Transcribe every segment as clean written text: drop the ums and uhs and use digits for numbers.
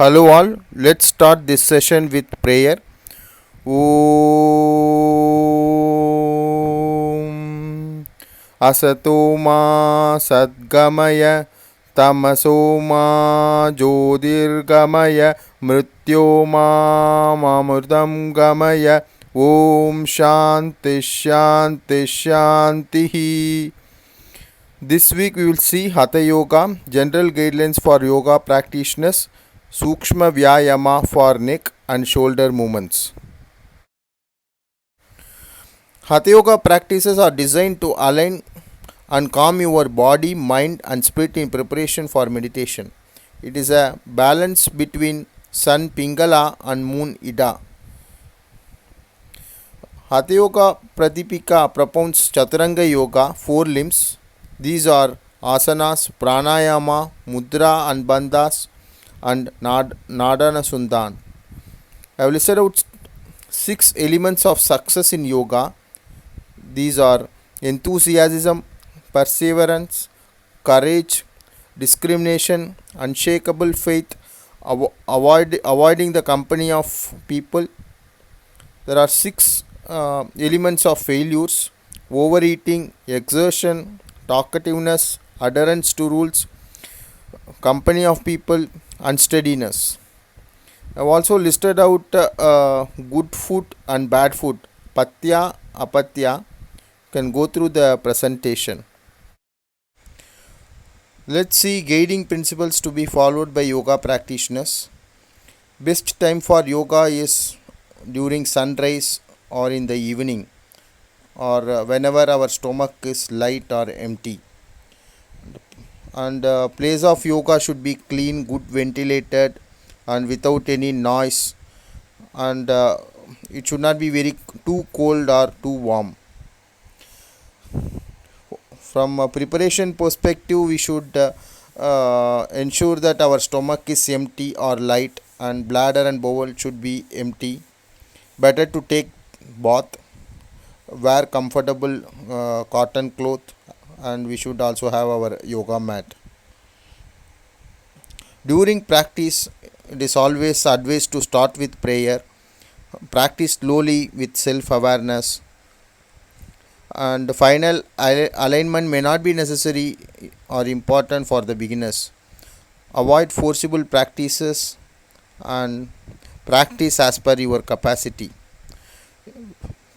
Hello, all. Let's start this session with prayer. Om Asatoma Sadgamaya Tamasoma Jyotirgamaya Mrityoma Mamurdam Gamaya Om Shanti Shanti Shanti. This week we will see Hatha Yoga, general guidelines for yoga practitioners, Sukshma Vyayama for neck and shoulder movements. Hatha Yoga practices are designed to align and calm your body, mind, and spirit in preparation for meditation. It is a balance between Sun Pingala and Moon Ida. Hatha Yoga Pradipika propounds Chaturanga Yoga, four limbs. These are asanas, pranayama, mudra and bandhas, and Nadana Sundan. I have listed out six elements of success in yoga. These are enthusiasm, perseverance, courage, discrimination, unshakable faith, avoiding the company of people. There are six elements of failures: overeating, exertion, talkativeness, adherence to rules, company of people, unsteadiness. I've also listed out good food and bad food, patya, apatya. Can go through the presentation. Let's see guiding principles to be followed by yoga practitioners. Best time for yoga is during sunrise or in the evening, or whenever our stomach is light or empty. And place of yoga should be clean, good ventilated, and without any noise. And it should not be very too cold or too warm. From a preparation perspective, we should ensure that our stomach is empty or light, and bladder and bowel should be empty. Better to take bath, wear comfortable cotton cloth, and we should also have our yoga mat. During practice, it is always advised to start with prayer, practice slowly with self awareness, and the final alignment may not be necessary or important for the beginners. Avoid forcible practices and practice as per your capacity.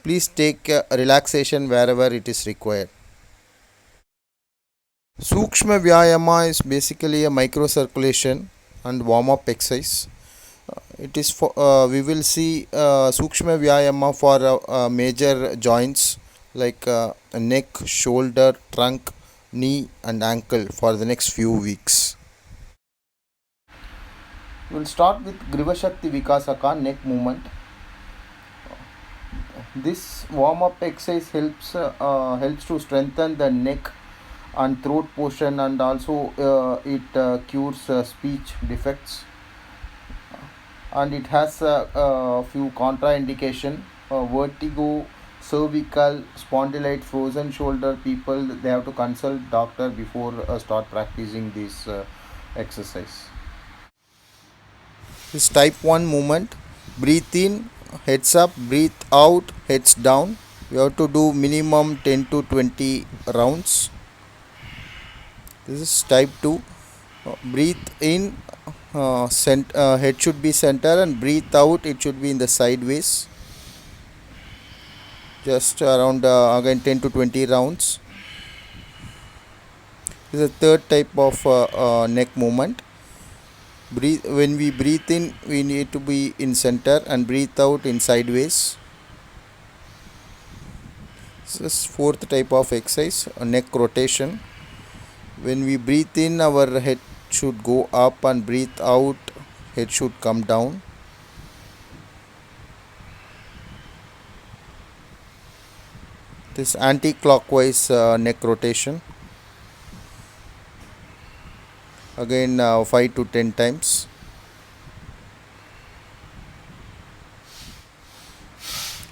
Please take relaxation wherever it is required. Sukshma Vyayama is basically a microcirculation and warm up exercise. It is for we will see Sukshma Vyayama for major joints like neck, shoulder, trunk, knee, and ankle for the next few weeks. We will start with Griva Shakti Vikasaka neck movement. This warm up exercise helps to strengthen the neck and throat portion, and also it cures speech defects, and it has a few contraindication: vertigo, cervical, spondylite, frozen shoulder. People, they have to consult doctor before start practicing this exercise. This type 1 movement: breathe in, heads up, breathe out, heads down. We have to do minimum 10 to 20 rounds. This is type 2. Breathe in, head should be center, and breathe out, it should be in the sideways. Just around again 10 to 20 rounds. This is the third type of neck movement. When we breathe in, we need to be in center, and breathe out in sideways. This is fourth type of exercise, neck rotation. When we breathe in, our head should go up, and breathe out, head should come down. This anti-clockwise neck rotation. Again 5 to 10 times.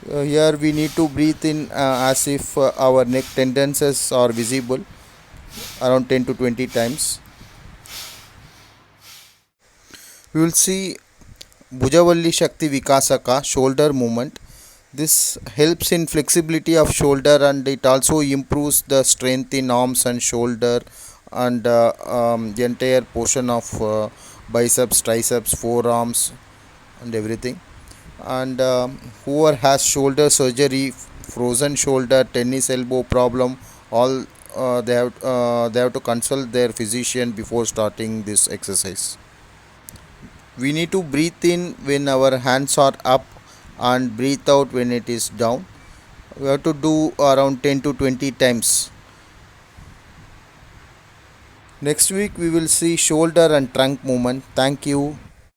Here we need to breathe in as if our neck tendons are visible, around 10 to 20 times. We will see Bhujavalli Shakti Vikasaka shoulder movement. This helps in flexibility of shoulder and it also improves the strength in arms and shoulder and the entire portion of biceps, triceps, forearms, and everything. And whoever has shoulder surgery, frozen shoulder, tennis elbow problem, all they have to consult their physician before starting this exercise. We need to breathe in when our hands are up and breathe out when it is down. We have to do around 10 to 20 times. Next week we will see shoulder and trunk movement. Thank you.